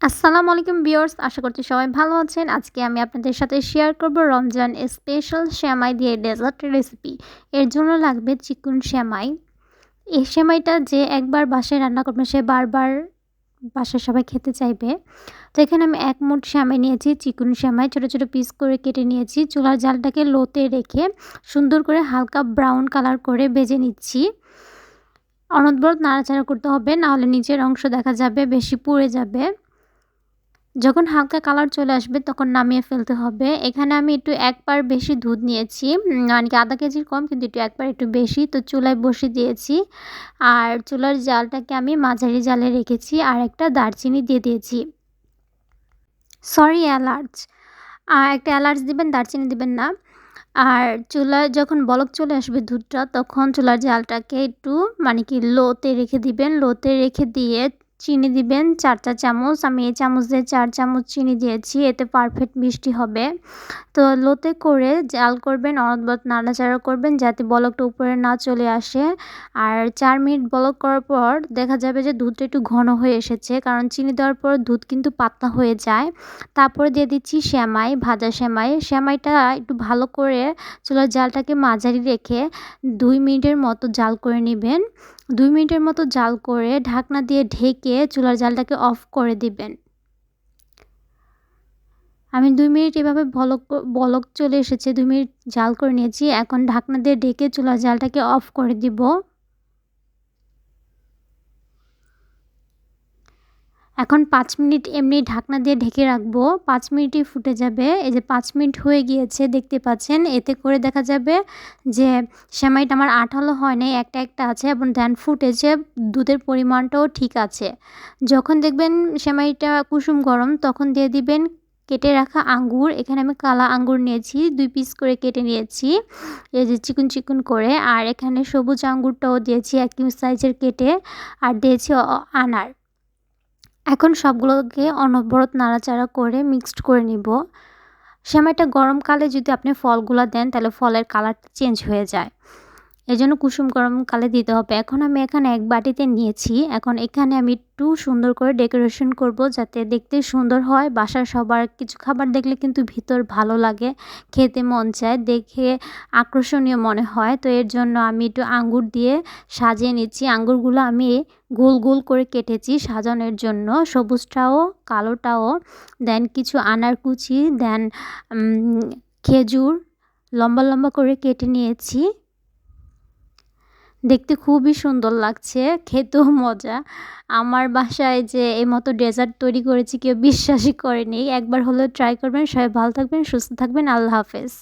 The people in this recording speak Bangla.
আসসালামু আলাইকুম ভিউয়ার্স, আশা করছি সবাই ভালো আছেন। আজকে আমি আপনাদের সাথে শেয়ার করব রমজান স্পেশাল সেমাই দিয়ে ডেজার্ট রেসিপি। এর জন্য লাগবে চিকন সেমাই। এই সেমাইটা যে একবার বাসায় রান্না করবে সে বারবার বাসার সবাই খেতে চাইবে। তো এখানে আমি ১ মুঠ সেমাই নিয়েছি, চিকন সেমাই ছোট, ছোট পিস করে কেটে নিয়েছি। চুলার জালটাকে লোতে রেখে সুন্দর করে হালকা ব্রাউন কালার করে ভেজে নিচ্ছি। অনবরত নাড়াচাড়া করতে হবে, না হলে নিচের অংশ দেখা যাবে বেশি পুড়ে যাবে। যখন হালকা কালার চলে আসবে তখন নামিয়ে ফেলতে হবে। এখানে আমি একটু ১ পার বেশি দুধ নিয়েছি। মানে কি ০.৫ কেজির কম, কিন্তু এক পার একটু বেশি। তো চুলায় বসিয়ে দিয়েছি। আর চুলার জালটাকে আমি মাঝারি জালে রেখেছি। আর একটা দারচিনি দিয়ে দিয়েছি। সরি, এলাচ। একটা এলাচ দিবেন, দারচিনি দিবেন না। আর চুলায় যখন বলক চলে আসবে দুধটা, তখন চুলার জালটাকে একটু মানে কি লোতে রেখে দিবেন। লোতে রেখে দিয়ে চিনি দিবেন ৪ চা চামচ। আমি এই চামচ দিয়ে ৪ চামচ চিনি দিয়েছি, এতে পারফেক্ট মিষ্টি হবে। তো লোতে করে জাল করবেন, অনবরত নাড়াচাড়া করবেন যাতে বলকটা উপরে না চলে আসে। আর ৪ মিনিট বলক করার পর দেখা যাবে যে দুধটা একটু ঘন হয়ে এসেছে, কারণ চিনি দেওয়ার পর দুধ কিন্তু পাতলা হয়ে যায়। তারপরে দিয়ে দিচ্ছি সেমাই, ভাজা সেমাই। সেমাইটা একটু ভালো করে চুলার জালটাকে মাঝারি রেখে ২ মিনিটের মতো জাল করে নেবেন। ২ মিনিটের মতো জাল করে ঢাকনা দিয়ে ঢেকে চুলার জালটাকে অফ করে দিবেন। আমি ২ মিনিট এভাবে বলক চলে এসেছে, ২ মিনিট জাল করে নিয়েছি। এখন ঢাকনা দিয়ে ঢেকে চুলার জালটাকে অফ করে দিব। এখন ৫ মিনিট এমনি ঢাকনা দিয়ে ঢেকে রাখবো। ৫ মিনিটেই ফুটে যাবে। এই যে ৫ মিনিট হয়ে গিয়েছে, দেখতে পাচ্ছেন। এতে করে দেখা যাবে যে সেমাইটা আমার আঠালো হয় নাই, একটা, একটা আছে এবং দেন ফুটেছে। দুধের পরিমাণটাও ঠিক আছে। যখন দেখবেন সেমাইটা কুসুম গরম, তখন দিয়ে দিবেন কেটে রাখা আঙ্গুর। এখানে আমি কালা আঙ্গুর নিয়েছি, ২ পিস করে কেটে নিয়েছি। এই যে চিকন, চিকন করে। আর এখানে সবুজ আঙ্গুরটাও দিয়েছি একই সাইজের কেটে। আর দিয়েছি আনার। এখন সবগুলোকে অনবরত নাড়াচাড়া করে মিক্সড করে নিব। সেমাইটা গরমকালে যদি আপনি ফলগুলা দেন তাহলে ফলের কালারটা চেঞ্জ হয়ে যায়। এজন্য কুসুম গরমকালে দিতে হবে। এখন আমি এখানে ১ বাটিতে নিয়েছি। এখন এখানে আমি একটু সুন্দর করে ডেকোরেশন করব যাতে দেখতে সুন্দর হয়। বাসার সবার কিছু খাবার দেখলে কিন্তু ভিতর ভালো লাগে, খেতে মন চায়, দেখে আকর্ষণীয় মনে হয়। তো এর জন্য আমি একটু আঙ্গুর দিয়ে সাজিয়ে নিচ্ছি। আঙ্গুরগুলো আমি গোল, গোল করে কেটেছি সাজানোর জন্য। সবুজটাও, কালোটাও। দেন কিছু আনার কুচি, দেন খেজুর লম্বা, লম্বা করে কেটে নিয়েছি। দেখতে খুবই সুন্দর লাগছে, খেতেও মজা। আমার বাসায় যে এই মতো ডেজার্ট তৈরি করেছি কেউ বিশ্বাসই করেনি। একবার হলেও ট্রাই করবেন। সবাই ভালো থাকবেন, সুস্থ থাকবেন। আল্লাহ হাফেজ।